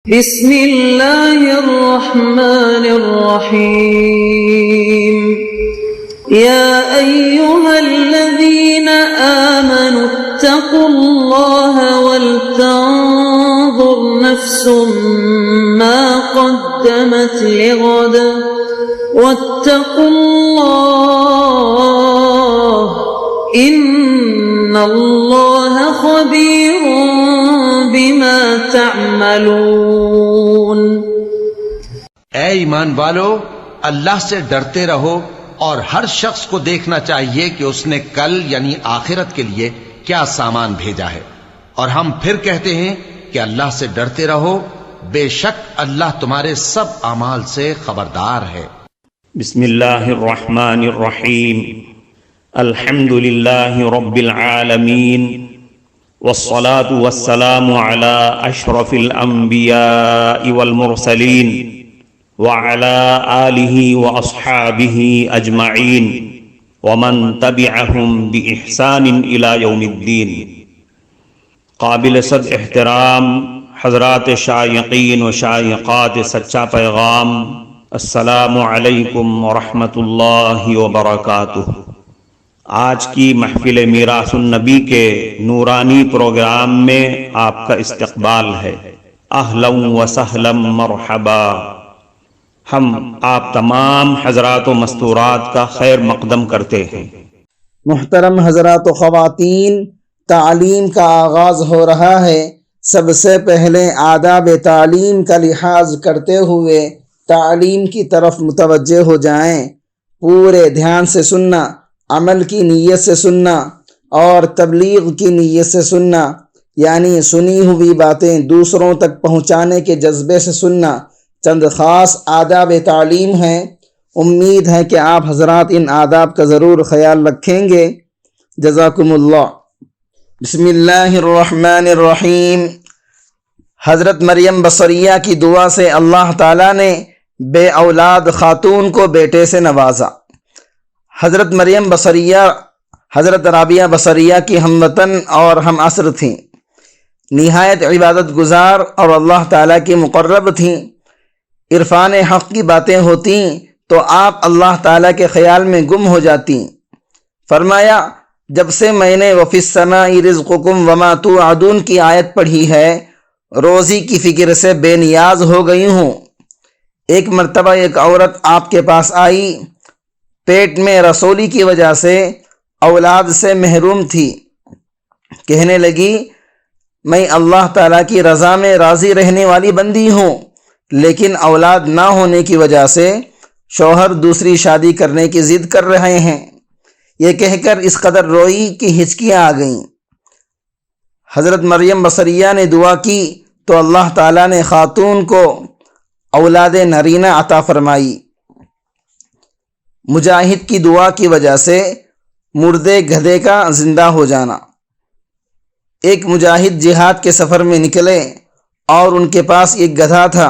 بسم اللہ الرحمن الرحیم یا ایہا الذین آمنوا اتقوا اللہ ولتنظر نفس ما قدمت لغد واتقوا اللہ ان اللہ خبیر بما تعملون۔ اے ایمان والو، اللہ سے ڈرتے رہو اور ہر شخص کو دیکھنا چاہیے کہ اس نے کل یعنی آخرت کے لیے کیا سامان بھیجا ہے، اور ہم پھر کہتے ہیں کہ اللہ سے ڈرتے رہو، بے شک اللہ تمہارے سب اعمال سے خبردار ہے۔ بسم اللہ الرحمن الرحیم، الحمد للہ رب العالمین، والصلاة والسلام على اشرف الانبیاء والمرسلین وعلى آلہ واصحابہ اجمعین ومن تبعہم بإحسان الى یوم الدین۔ قابل صد احترام حضرات شائقین و شائقات سچا پیغام، السلام علیکم ورحمۃ اللہ وبرکاتہ۔ آج کی محفل میراث النبی کے نورانی پروگرام میں آپ کا استقبال ہے۔ اہلا و سہلا مرحبا۔ ہم آپ تمام حضرات و مستورات کا خیر مقدم کرتے ہیں۔ محترم حضرات و خواتین، تعلیم کا آغاز ہو رہا ہے۔ سب سے پہلے آداب تعلیم کا لحاظ کرتے ہوئے تعلیم کی طرف متوجہ ہو جائیں۔ پورے دھیان سے سننا، عمل کی نیت سے سننا اور تبلیغ کی نیت سے سننا، یعنی سنی ہوئی باتیں دوسروں تک پہنچانے کے جذبے سے سننا۔ چند خاص آداب تعلیم ہیں، امید ہے کہ آپ حضرات ان آداب کا ضرور خیال رکھیں گے۔ جزاکم اللہ۔ بسم اللہ الرحمن الرحیم۔ حضرت مریم بصریہ کی دعا سے اللہ تعالیٰ نے بے اولاد خاتون کو بیٹے سے نوازا۔ حضرت مریم بصریہ حضرت رابعہ بصریہ کی ہم وطن اور ہم عصر تھیں، نہایت عبادت گزار اور اللہ تعالیٰ کی مقرب تھیں۔ عرفان حق کی باتیں ہوتیں تو آپ اللہ تعالیٰ کے خیال میں گم ہو جاتی۔ فرمایا، جب سے میں نے وَفِي السَّمَاءِ رِزْقُكُمْ وَمَا تُوعَدُونَ کی آیت پڑھی ہے، روزی کی فکر سے بے نیاز ہو گئی ہوں۔ ایک مرتبہ ایک عورت آپ کے پاس آئی، پیٹ میں رسولی کی وجہ سے اولاد سے محروم تھی۔ کہنے لگی، میں اللہ تعالیٰ کی رضا میں راضی رہنے والی بندی ہوں، لیکن اولاد نہ ہونے کی وجہ سے شوہر دوسری شادی کرنے کی ضد کر رہے ہیں۔ یہ کہہ کر اس قدر روئی کہ ہچکیاں آ گئیں۔ حضرت مریم بصریہ نے دعا کی تو اللہ تعالیٰ نے خاتون کو اولاد نرینہ عطا فرمائی۔ مجاہد کی دعا کی وجہ سے مردے گدھے کا زندہ ہو جانا۔ ایک مجاہد جہاد کے سفر میں نکلے اور ان کے پاس ایک گدھا تھا۔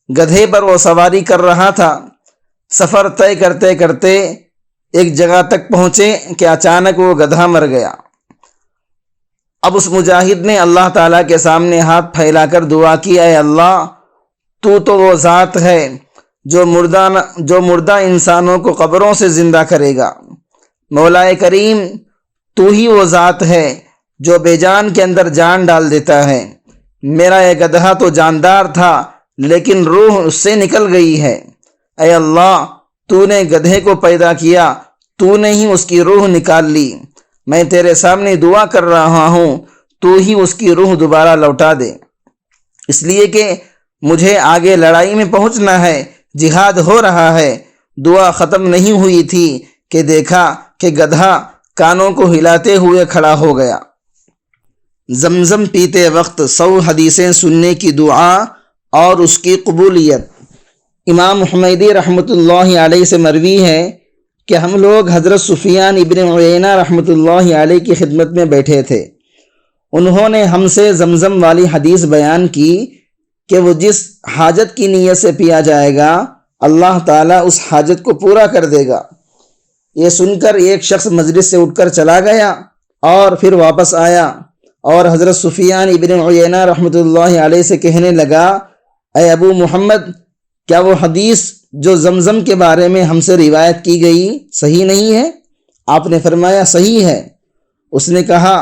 گدھے پر وہ سواری کر رہا تھا۔ سفر طے کرتے کرتے ایک جگہ تک پہنچے کہ اچانک وہ گدھا مر گیا۔ اب اس مجاہد نے اللہ تعالیٰ کے سامنے ہاتھ پھیلا کر دعا کی، اے اللہ، تو وہ ذات ہے جو مردہ انسانوں کو قبروں سے زندہ کرے گا۔ مولا کریم، تو ہی وہ ذات ہے جو بے جان کے اندر جان ڈال دیتا ہے۔ میرا یہ گدھا تو جاندار تھا لیکن روح اس سے نکل گئی ہے۔ اے اللہ، تو نے گدھے کو پیدا کیا، تو نے ہی اس کی روح نکال لی۔ میں تیرے سامنے دعا کر رہا ہوں، تو ہی اس کی روح دوبارہ لوٹا دے، اس لیے کہ مجھے آگے لڑائی میں پہنچنا ہے، جہاد ہو رہا ہے۔ دعا ختم نہیں ہوئی تھی کہ دیکھا کہ گدھا کانوں کو ہلاتے ہوئے کھڑا ہو گیا۔ زمزم پیتے وقت 100 حدیثیں سننے کی دعا اور اس کی قبولیت۔ امام حمیدی رحمۃ اللہ علیہ سے مروی ہے کہ ہم لوگ حضرت سفیان ابن عیینہ رحمۃ اللہ علیہ کی خدمت میں بیٹھے تھے۔ انہوں نے ہم سے زمزم والی حدیث بیان کی کہ وہ جس حاجت کی نیت سے پیا جائے گا، اللہ تعالیٰ اس حاجت کو پورا کر دے گا۔ یہ سن کر ایک شخص مجلس سے اٹھ کر چلا گیا اور پھر واپس آیا اور حضرت سفیان ابن عیینہ رحمۃ اللہ علیہ سے کہنے لگا اے ابو محمد، کیا وہ حدیث جو زمزم کے بارے میں ہم سے روایت کی گئی صحیح نہیں ہے؟ آپ نے فرمایا صحیح ہے۔ اس نے کہا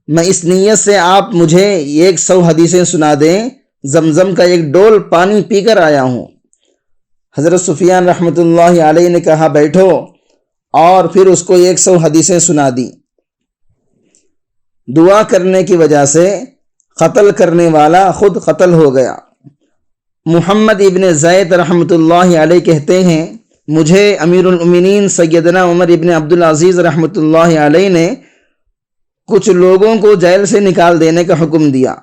میں اس نیت سے آپ مجھے 100 حدیثیں سنا دیں، زمزم کا ایک ڈول پانی پی کر آیا ہوں۔ حضرت سفیان رحمۃ اللہ علیہ نے کہا بیٹھو، اور پھر اس کو 100 حدیثیں سنا دی۔ دعا کرنے کی وجہ سے قتل کرنے والا خود قتل ہو گیا۔ محمد ابن زید رحمۃ اللہ علیہ کہتے ہیں مجھے امیر المؤمنین سیدنا عمر ابن عبدالعزیز رحمۃ اللہ علیہ نے کچھ لوگوں کو جیل سے نکال دینے کا حکم دیا،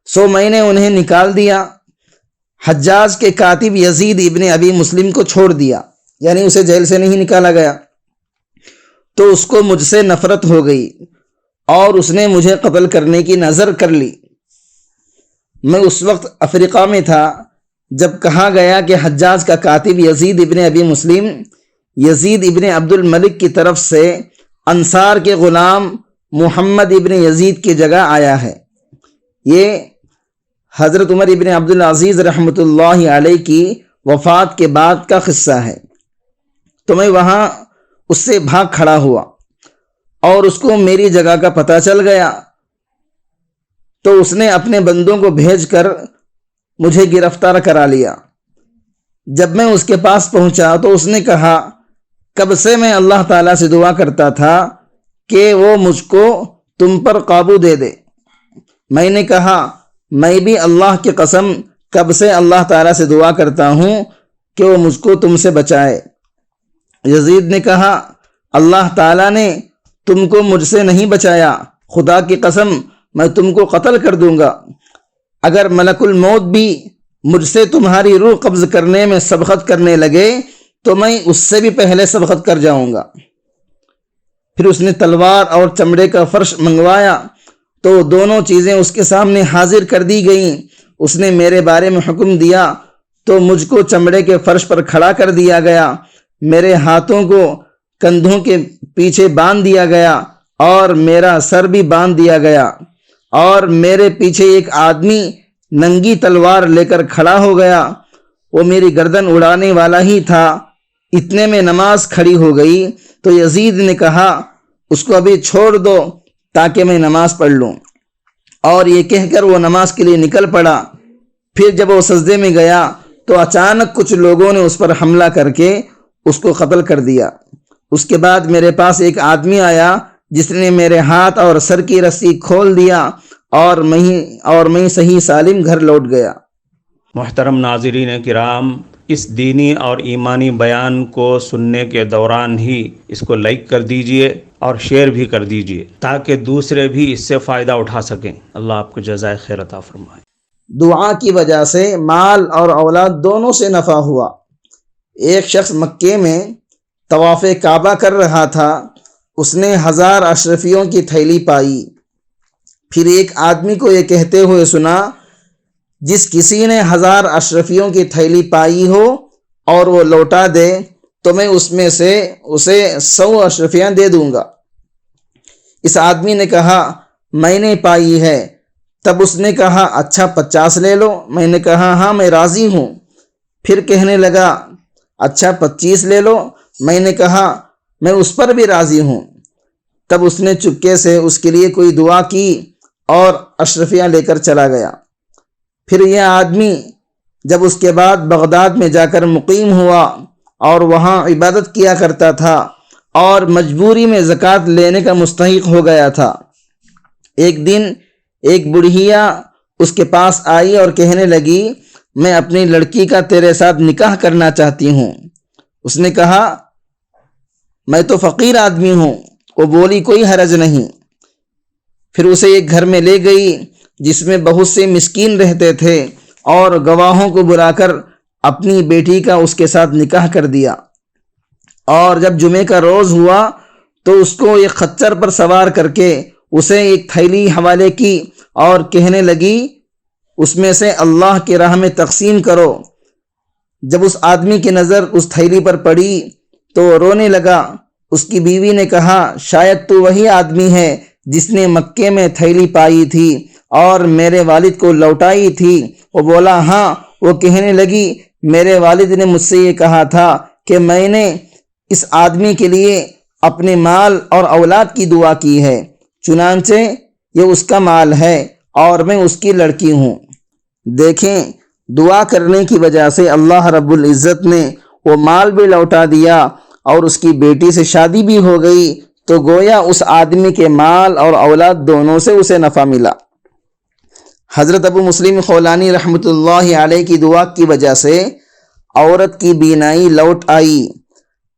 سو میں نے انہیں نکال دیا۔ حجاج کے کاتب یزید ابن ابی مسلم کو چھوڑ دیا، یعنی اسے جیل سے نہیں نکالا گیا، تو اس کو مجھ سے نفرت ہو گئی اور اس نے مجھے قتل کرنے کی نظر کر لی۔ میں اس وقت افریقہ میں تھا جب کہا گیا کہ حجاج کا کاتب یزید ابن ابی مسلم یزید ابن عبد الملک کی طرف سے انصار کے غلام محمد ابن یزید کی جگہ آیا ہے۔ یہ حضرت عمر ابن عبدالعزیز رحمۃ اللہ علیہ کی وفات کے بعد کا قصہ ہے۔ تو میں وہاں اس سے بھاگ کھڑا ہوا اور اس کو میری جگہ کا پتہ چل گیا، تو اس نے اپنے بندوں کو بھیج کر مجھے گرفتار کرا لیا۔ جب میں اس کے پاس پہنچا تو اس نے کہا کب سے میں اللہ تعالیٰ سے دعا کرتا تھا کہ وہ مجھ کو تم پر قابو دے دے۔ میں نے کہا میں بھی اللہ کی قسم کب سے اللہ تعالیٰ سے دعا کرتا ہوں کہ وہ مجھ کو تم سے بچائے۔ یزید نے کہا اللہ تعالیٰ نے تم کو مجھ سے نہیں بچایا، خدا کی قسم میں تم کو قتل کر دوں گا۔ اگر ملک الموت بھی مجھ سے تمہاری روح قبض کرنے میں سبقت کرنے لگے تو میں اس سے بھی پہلے سبقت کر جاؤں گا۔ پھر اس نے تلوار اور چمڑے کا فرش منگوایا تو دونوں چیزیں اس کے سامنے حاضر کر دی گئیں۔ اس نے میرے بارے میں حکم دیا تو مجھ کو چمڑے کے فرش پر کھڑا کر دیا گیا، میرے ہاتھوں کو کندھوں کے پیچھے باندھ دیا گیا اور میرا سر بھی باندھ دیا گیا، اور میرے پیچھے ایک آدمی ننگی تلوار لے کر کھڑا ہو گیا، وہ میری گردن اڑانے والا ہی تھا۔ اتنے میں نماز کھڑی ہو گئی تو یزید نے کہا اس کو ابھی چھوڑ دو تاکہ میں نماز پڑھ لوں، اور یہ کہہ کر وہ نماز کے لیے نکل پڑا۔ پھر جب وہ سجدے میں گیا تو اچانک کچھ لوگوں نے اس پر حملہ کر کے اس کو قتل کر دیا۔ اس کے بعد میرے پاس ایک آدمی آیا جس نے میرے ہاتھ اور سر کی رسی کھول دیا اور میں صحیح سالم گھر لوٹ گیا۔ محترم ناظرین کرام، اس دینی اور ایمانی بیان کو سننے کے دوران ہی اس کو لائک کر دیجئے اور شیئر بھی کر دیجئے تاکہ دوسرے بھی اس سے فائدہ اٹھا سکیں۔ اللہ آپ کو جزائے خیر عطا فرمائے۔ دعا کی وجہ سے مال اور اولاد دونوں سے نفع ہوا۔ ایک شخص مکے میں طواف کعبہ کر رہا تھا، اس نے 1000 اشرفیوں کی تھیلی پائی۔ پھر ایک آدمی کو یہ کہتے ہوئے سنا جس کسی نے 1000 اشرفیوں کی تھیلی پائی ہو اور وہ لوٹا دے تو میں اس میں سے اسے 100 اشرفیاں دے دوں گا۔ اس آدمی نے کہا میں نے پائی ہے۔ تب اس نے کہا اچھا 50 لے لو۔ میں نے کہا ہاں میں راضی ہوں۔ پھر کہنے لگا اچھا 25 لے لو۔ میں نے کہا میں اس پر بھی راضی ہوں۔ تب اس نے چپکے سے اس کے لیے کوئی دعا کی اور اشرفیاں لے کر چلا گیا۔ پھر یہ آدمی جب اس کے بعد بغداد میں جا کر مقیم ہوا اور وہاں عبادت کیا کرتا تھا اور مجبوری میں زکوٰۃ لینے کا مستحق ہو گیا تھا۔ ایک دن ایک بڑھیا اس کے پاس آئی اور کہنے لگی میں اپنی لڑکی کا تیرے ساتھ نکاح کرنا چاہتی ہوں۔ اس نے کہا میں تو فقیر آدمی ہوں۔ وہ بولی کوئی حرج نہیں۔ پھر اسے ایک گھر میں لے گئی جس میں بہت سے مسکین رہتے تھے اور گواہوں کو بلا کر اپنی بیٹی کا اس کے ساتھ نکاح کر دیا۔ اور جب جمعے کا روز ہوا تو اس کو ایک خچر پر سوار کر کے اسے ایک تھیلی حوالے کی اور کہنے لگی اس میں سے اللہ کی راہ میں تقسیم کرو۔ جب اس آدمی کی نظر اس تھیلی پر پڑی تو رونے لگا۔ اس کی بیوی نے کہا شاید تو وہی آدمی ہے جس نے مکے میں تھیلی پائی تھی اور میرے والد کو لوٹائی تھی؟ وہ بولا ہاں۔ وہ کہنے لگی میرے والد نے مجھ سے یہ کہا تھا کہ میں نے اس آدمی کے لیے اپنے مال اور اولاد کی دعا کی ہے، چنانچہ یہ اس کا مال ہے اور میں اس کی لڑکی ہوں۔ دیکھیں، دعا کرنے کی وجہ سے اللہ رب العزت نے وہ مال بھی لوٹا دیا اور اس کی بیٹی سے شادی بھی ہو گئی، تو گویا اس آدمی کے مال اور اولاد دونوں سے اسے نفع ملا۔ حضرت ابو مسلم خولانی رحمۃ اللہ علیہ کی دعا کی وجہ سے عورت کی بینائی لوٹ آئی۔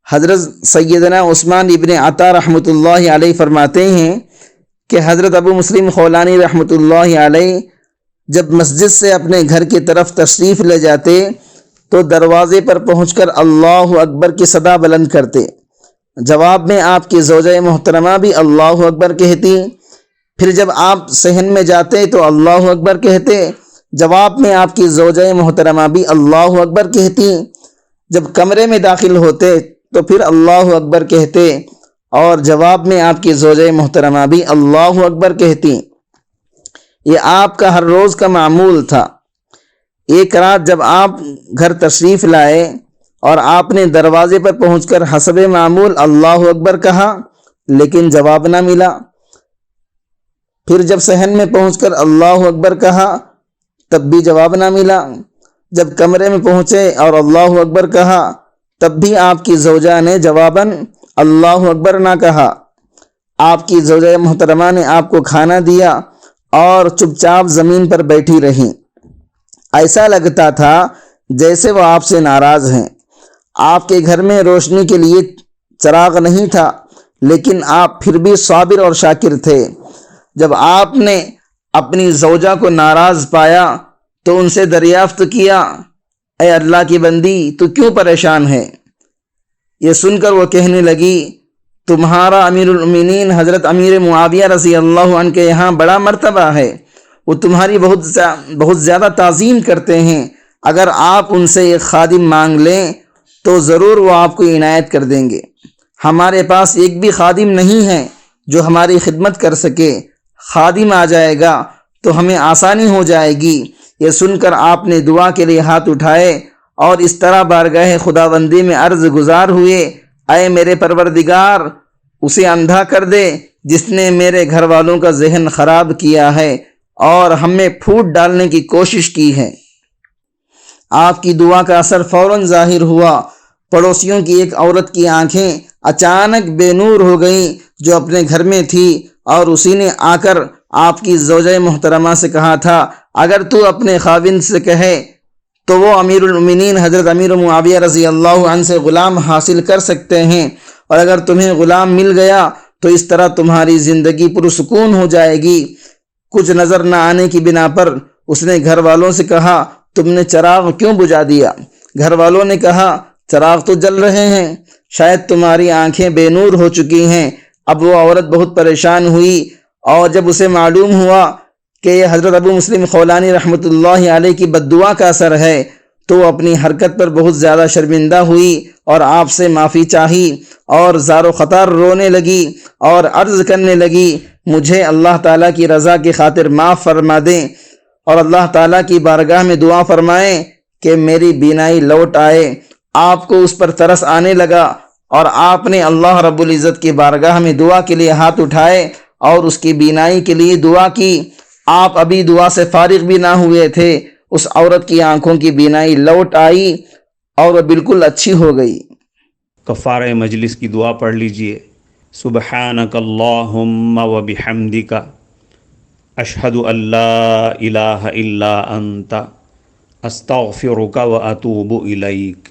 حضرت سیدنا عثمان ابن عطا رحمۃ اللہ علیہ فرماتے ہیں کہ حضرت ابو مسلم خولانی رحمۃ اللہ علیہ جب مسجد سے اپنے گھر کی طرف تشریف لے جاتے تو دروازے پر پہنچ کر اللہ اکبر کی صدا بلند کرتے، جواب میں آپ کی زوجہ محترمہ بھی اللہ اکبر کہتی، پھر جب آپ صحن میں جاتے تو اللہ اکبر کہتے، جواب میں آپ کی زوجہ محترمہ بھی اللہ اکبر کہتی، جب کمرے میں داخل ہوتے تو پھر اللہ اکبر کہتے اور جواب میں آپ کی زوجہ محترمہ بھی اللہ اکبر کہتی۔ یہ آپ کا ہر روز کا معمول تھا۔ ایک رات جب آپ گھر تشریف لائے اور آپ نے دروازے پر پہنچ کر حسب معمول اللہ اکبر کہا لیکن جواب نہ ملا، پھر جب صحن میں پہنچ کر اللہ اکبر کہا تب بھی جواب نہ ملا، جب کمرے میں پہنچے اور اللہ اکبر کہا تب بھی آپ کی زوجہ نے جواباً اللہ اکبر نہ کہا۔ آپ کی زوجہ محترمہ نے آپ کو کھانا دیا اور چپ چاپ زمین پر بیٹھی رہیں، ایسا لگتا تھا جیسے وہ آپ سے ناراض ہیں۔ آپ کے گھر میں روشنی کے لیے چراغ نہیں تھا لیکن آپ پھر بھی صابر اور شاکر تھے۔ جب آپ نے اپنی زوجہ کو ناراض پایا تو ان سے دریافت کیا، اے اللہ کی بندی تو کیوں پریشان ہے؟ یہ سن کر وہ کہنے لگی، تمہارا امیر المومنین حضرت امیر معاویہ رضی اللہ عنہ کے یہاں بڑا مرتبہ ہے، وہ تمہاری بہت زیادہ تعظیم کرتے ہیں، اگر آپ ان سے ایک خادم مانگ لیں تو ضرور وہ آپ کو عنایت کر دیں گے۔ ہمارے پاس ایک بھی خادم نہیں ہے جو ہماری خدمت کر سکے، خادم آ جائے گا تو ہمیں آسانی ہو جائے گی۔ یہ سن کر آپ نے دعا کے لیے ہاتھ اٹھائے اور اس طرح بارگاہ خداوندی میں عرض گزار ہوئے، اے میرے پروردگار، اسے اندھا کر دے جس نے میرے گھر والوں کا ذہن خراب کیا ہے اور ہمیں پھوٹ ڈالنے کی کوشش کی ہے۔ آپ کی دعا کا اثر فوراً ظاہر ہوا۔ پڑوسیوں کی ایک عورت کی آنکھیں اچانک بے نور ہو گئیں جو اپنے گھر میں تھی، اور اسی نے آ کر آپ کی زوجہ محترمہ سے کہا تھا، اگر تو اپنے خاوند سے کہے تو وہ امیر المومنین حضرت امیر معاویہ رضی اللہ عنہ سے غلام حاصل کر سکتے ہیں، اور اگر تمہیں غلام مل گیا تو اس طرح تمہاری زندگی پرسکون ہو جائے گی۔ کچھ نظر نہ آنے کی بنا پر اس نے گھر والوں سے کہا، تم نے چراغ کیوں بجھا دیا؟ گھر والوں نے کہا، چراغ تو جل رہے ہیں، شاید تمہاری آنکھیں بے نور ہو چکی ہیں۔ اب وہ عورت بہت پریشان ہوئی، اور جب اسے معلوم ہوا کہ یہ حضرت ابو مسلم خولانی رحمۃ اللہ علیہ کی بد دعا کا اثر ہے تو وہ اپنی حرکت پر بہت زیادہ شرمندہ ہوئی اور آپ سے معافی چاہی اور زار و خطار رونے لگی اور عرض کرنے لگی، مجھے اللہ تعالیٰ کی رضا کی خاطر معاف فرما دیں اور اللہ تعالیٰ کی بارگاہ میں دعا فرمائیں کہ میری بینائی لوٹ آئے۔ آپ کو اس پر ترس آنے لگا اور آپ نے اللہ رب العزت کی بارگاہ میں دعا کے لیے ہاتھ اٹھائے اور اس کی بینائی کے لیے دعا کی۔ آپ ابھی دعا سے فارغ بھی نہ ہوئے تھے، اس عورت کی آنکھوں کی بینائی لوٹ آئی اور وہ بالکل اچھی ہو گئی۔ کفارہ مجلس کی دعا پڑھ لیجئے۔ سبحانک اللہم و بحمدک، اشہد ان لا الہ الا انت، استغفرک و اتوب الیک۔